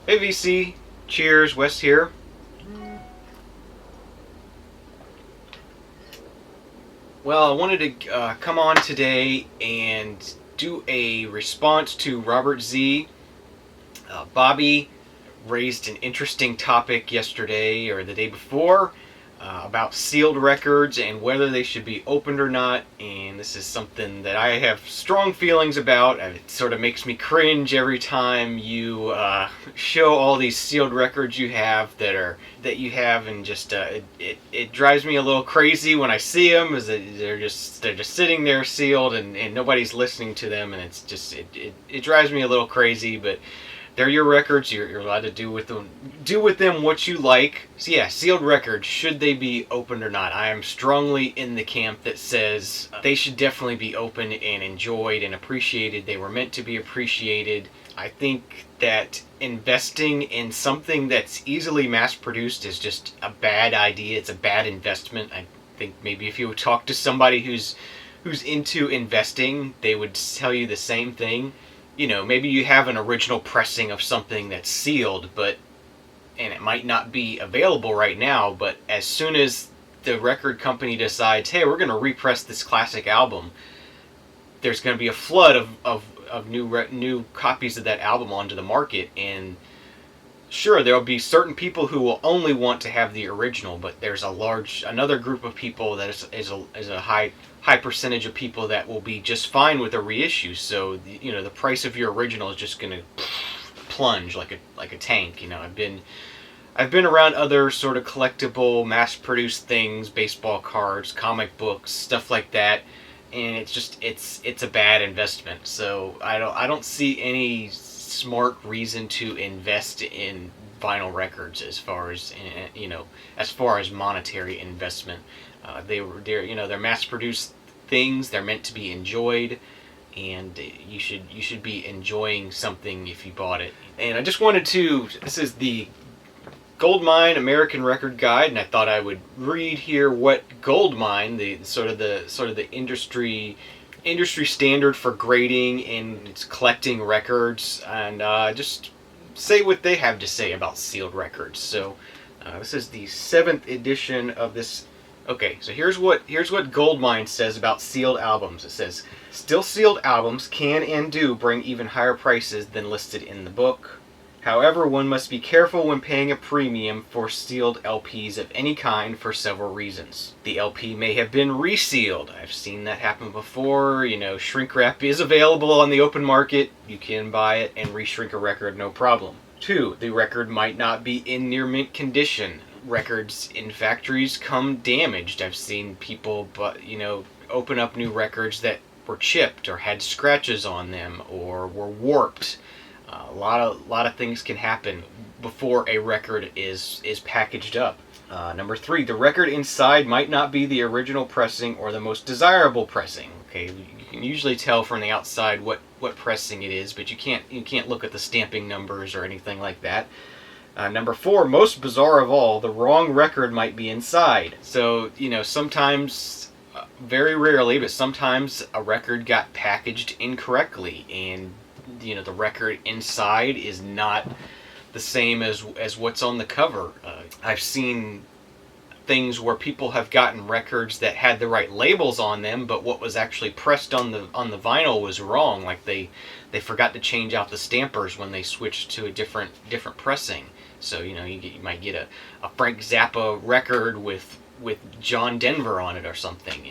Hey VC, cheers, Wes here. Well, I wanted to come on today and do a response to RobertZ. Bobby raised an interesting topic yesterday or the day before about sealed records and whether they should be opened or not. And this is something that I have strong feelings about. It sort of makes me cringe every time you show all these sealed records you have, and just it drives me a little crazy when I see them. Is that they're just sitting there sealed and nobody's listening to them, and it drives me a little crazy, but. They're your records. You're allowed to do with them what you like. So yeah, sealed records, should they be opened or not? I am strongly in the camp that says they should definitely be opened and enjoyed and appreciated. They were meant to be appreciated. I think that investing in something that's easily mass-produced is just a bad idea. It's a bad investment. I think maybe if you would talk to somebody who's into investing, they would tell you the same thing. Maybe you have an original pressing of something that's sealed, and it might not be available right now, but as soon as the record company decides, hey, we're going to repress this classic album, there's going to be a flood of new copies of that album onto the market, and sure, there'll be certain people who will only want to have the original, but there's another group of people that is a high percentage of people that will be just fine with a reissue. So the price of your original is just going to plunge like a tank. I've been around other sort of collectible, mass-produced things, baseball cards, comic books, stuff like that, and it's a bad investment. So I don't see any smart reason to invest in vinyl records as far as monetary investment. They're mass-produced things. They're meant to be enjoyed, and you should be enjoying something if you bought it. And I just wanted to. This is the Goldmine American Record Guide, and I thought I would read here what Goldmine, the sort of the industry standard for grading and it's collecting records, and just say what they have to say about sealed records. So this is the 7th edition of this. Okay, so here's what Goldmine says about sealed albums. It says, still sealed albums can and do bring even higher prices than listed in the book. However, one must be careful when paying a premium for sealed LPs of any kind for several reasons. The LP may have been resealed. I've seen that happen before. Shrink wrap is available on the open market. You can buy it and reshrink a record, no problem. 2, the record might not be in near mint condition. Records in factories come damaged. I've seen people open up new records that were chipped or had scratches on them or were warped. A lot of things can happen before a record is packaged up. Number 3, the record inside might not be the original pressing or the most desirable pressing. Okay, you can usually tell from the outside what pressing it is, but you can't look at the stamping numbers or anything like that. Number 4, most bizarre of all, the wrong record might be inside. So sometimes, very rarely, but sometimes a record got packaged incorrectly, and the record inside is not the same as what's on the cover. I've seen things where people have gotten records that had the right labels on them, but what was actually pressed on the vinyl was wrong. Like they forgot to change out the stampers when they switched to a different pressing. So you might get a Frank Zappa record with John Denver on it or something.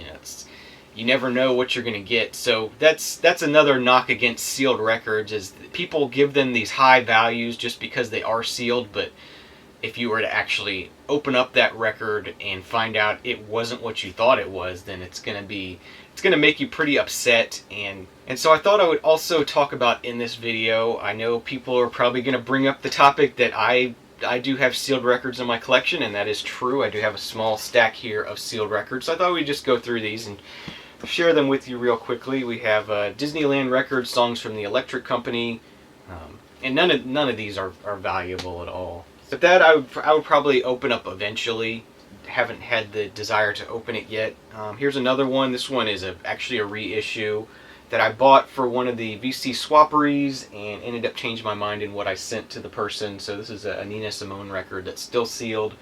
You never know what you're going to get. So that's another knock against sealed records, is that people give them these high values just because they are sealed, but if you were to actually open up that record and find out it wasn't what you thought it was, then it's going to make you pretty upset. And so I thought I would also talk about in this video, I know people are probably going to bring up the topic that I do have sealed records in my collection, and that is true. I do have a small stack here of sealed records. So I thought we'd just go through these and share them with you real quickly. We have Disneyland records, songs from the Electric Company, and none of these are valuable at all. But that I would probably open up eventually. Haven't had the desire to open it yet. Here's another one. This one is actually a reissue. that I bought for one of the VC swapperies and ended up changing my mind in what I sent to the person. So this is a Nina Simone record that's still sealed,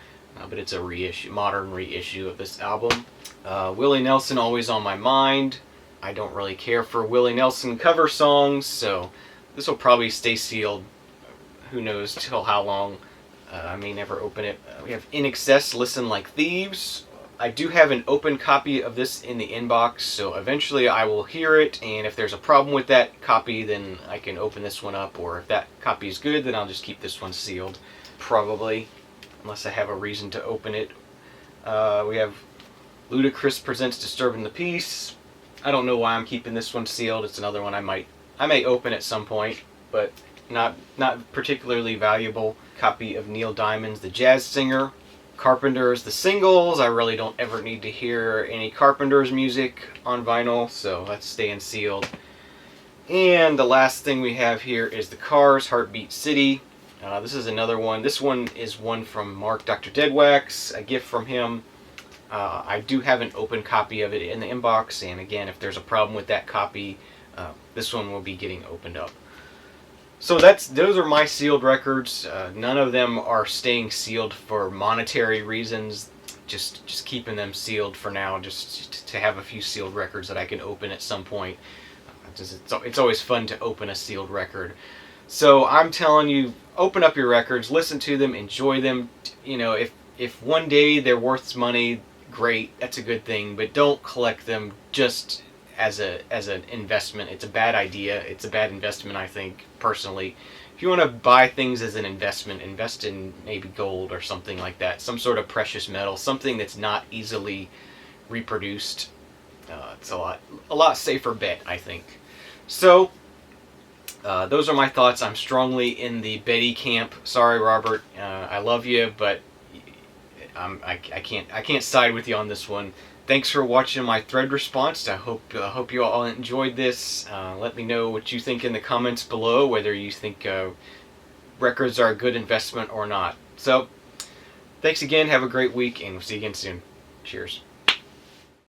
but it's a reissue, modern reissue of this album. Willie Nelson, Always on My Mind. I don't really care for Willie Nelson cover songs, so this will probably stay sealed. Who knows till how long. I may never open it. We have In Excess, Listen Like Thieves. I do have an open copy of this in the inbox, so eventually I will hear it, and if there's a problem with that copy, then I can open this one up, or if that copy is good, then I'll just keep this one sealed. Probably, unless I have a reason to open it. We have Ludacris Presents Disturbing the Peace. I don't know why I'm keeping this one sealed. It's another one I may open at some point, but not particularly valuable. Copy of Neil Diamond's The Jazz Singer. Carpenters, the singles. I really don't ever need to hear any Carpenters music on vinyl, so that's staying sealed. And the last thing we have here is the Cars, Heartbeat City. This is another one. This one is one from Mark Dr. Deadwax, a gift from him. I do have an open copy of it in the inbox, and again, if there's a problem with that copy, this one will be getting opened up. So those are my sealed records. None of them are staying sealed for monetary reasons. Just keeping them sealed for now, just to have a few sealed records that I can open at some point. It's always fun to open a sealed record. So I'm telling you, open up your records, listen to them, enjoy them. You know, if one day they're worth money, great, that's a good thing. But don't collect them just as an investment. It's a bad idea. It's a bad investment, I think, personally. If you want to buy things as an investment, invest in maybe gold or something like that, some sort of precious metal, something that's not easily reproduced. It's a lot safer bet, I think. So those are my thoughts. I'm strongly in the Betty camp. Sorry, Robert, I love you, but I can't side with you on this one. Thanks for watching my thread response. I hope you all enjoyed this. Let me know what you think in the comments below, whether you think records are a good investment or not. So, thanks again. Have a great week, and we'll see you again soon. Cheers.